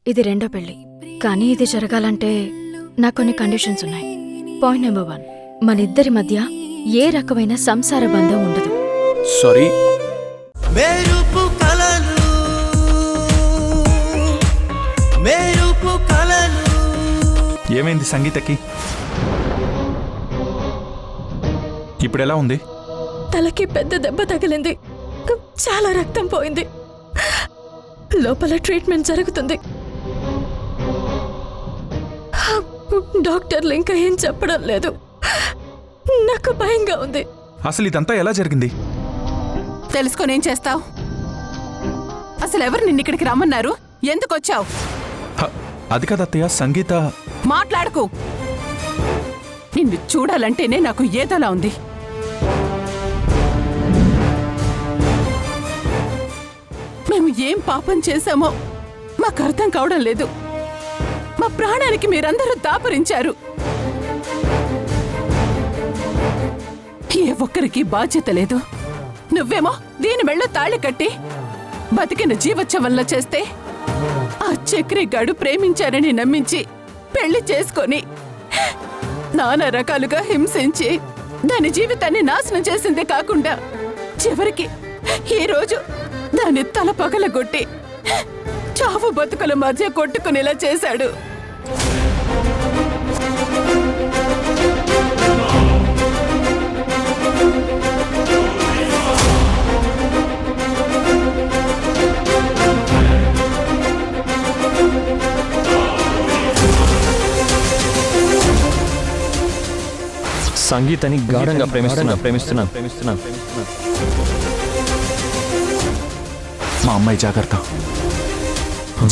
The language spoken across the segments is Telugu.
ఇది రెండో పెళ్లి. కానీ ఇది జరగాలంటే నాకు కొన్ని కండిషన్స్ ఉన్నాయి. పాయింట్ నెంబర్ 1, మనిద్దరి మధ్య ఏ రకమైన సంసార బంధం ఉండదు. సారీ. ఏమైంది సంగీతకి? ఇప్పుడు ఎలా ఉంది? తలకి పెద్ద దెబ్బ తగిలింది. చాలా రక్తం పోయింది. లోపల ట్రీట్మెంట్ జరుగుతుంది. డాక్టర్లు ఇంకా ఏం చెప్పడం లేదు. నాకు భయంగా ఉంది. అసలు ఇదంతా ఎలా జరిగింది? తెలుసుకొని ఏం చేస్తావు? అసలు ఎవరు నిన్నిక్కడికి రమ్మన్నారు? ఎందుకు వచ్చావు? అది కదత్తయ్య, సంగీత. మాట్లాడుకు. నిన్ను చూడాలంటేనే నాకు ఏదోలా ఉంది. మేము ఏం పాపం చేశామో మాకు అర్థం కావడం లేదు. మా ప్రాణానికి మీరందరూ దాపరించారు. ఏ ఒక్కరికి బాధ్యత లేదు. నువ్వేమో దీని మెళ్ళో తాళి కట్టి బతికిన జీవోత్సవంలా చేస్తే ఆ చక్రిగాడు ప్రేమించారని నమ్మించి పెళ్లి చేసుకొని నానా రకాలుగా హింసించి దాని జీవితాన్ని నాశనం చేసిందే కాకుండా చివరికి ఈరోజు దాని తల పగలగొట్టి చావు బతుకుల మధ్య కొట్టుకునేలా చేశాడు. సంగీతని గాఢంగా ప్రేమిస్తున్నా. మా అమ్మాయి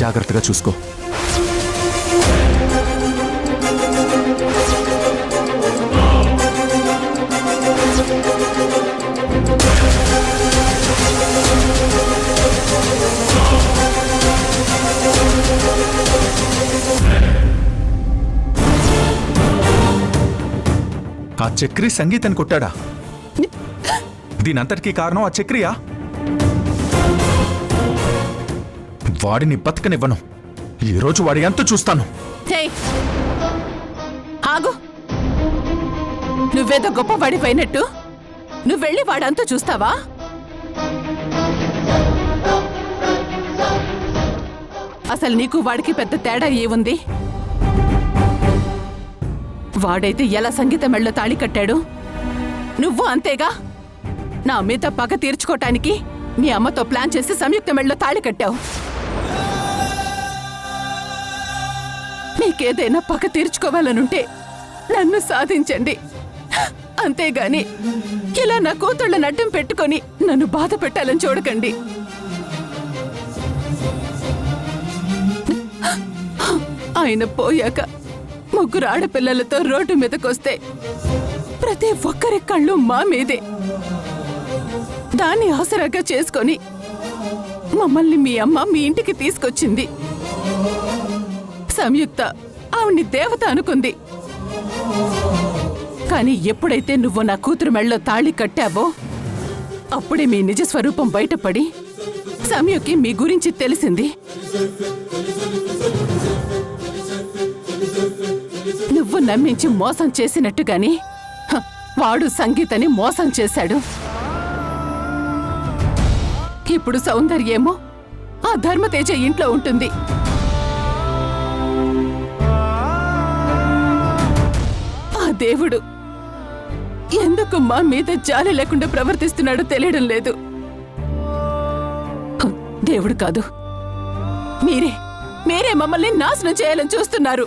జాగ్రత్తగా చూసుకో. ఆ చక్రి సంగీతని కొట్టాడా? దీనంతటికీ కారణం ఆ చక్రియా? వాడిని బతకనివ్వను. ఈరోజు వాడి ఎంత చూస్తాను. ఆగు. నువ్వేదో గొప్పవాడిపోయినట్టు నువ్వెళ్ళి వాడంతా చూస్తావా? అసలు నీకు వాడికి పెద్ద తేడా ఏముంది? వాడైతే ఎలా సంగీత మెళ్ళో తాళి కట్టాడు, నువ్వు అంతేగా. నా మీద పగ తీర్చుకోటానికి మీ అమ్మతో ప్లాన్ చేసి సంయుక్త మెళ్ళో తాళి కట్టావు. నీకేదైనా పగ తీర్చుకోవాలనుంటే నన్ను సాధించండి, అంతేగాని ఇలా నా కూతుళ్ళని అడ్డం పెట్టుకొని నన్ను బాధ పెట్టాలని చూడకండి. ఆయన పోయాక ముగ్గురు ఆడపిల్లలతో రోడ్డు మీదకొస్తే ప్రతి ఒక్కరి కళ్ళు మా మీదే. దాన్ని ఆసరాగా చేసుకొని మమ్మల్ని మీ అమ్మ మీ ఇంటికి తీసుకొచ్చింది. సంయుక్త ఆవిడ్ని దేవత అనుకుంది. కానీ ఎప్పుడైతే నువ్వు నా కూతురు మెళ్ళలో తాళి కట్టావో అప్పుడే మీ నిజ స్వరూపం బయటపడి సంయుక్కి మీ గురించి తెలిసింది. నువ్వు నమ్మించి మోసం చేసినట్టుగాని వాడు సంగీతని మోసం చేశాడు. ఇప్పుడు సౌందర్యేమో ఆ ధర్మతేజ ఇంట్లో ఉంటుంది. ఆ దేవుడు ఎందుకు మా మీద జాలి లేకుండా ప్రవర్తిస్తున్నాడో తెలియడం లేదు. దేవుడు కాదు, మీరే మమ్మల్ని నాశనం చేయాలని చూస్తున్నారు.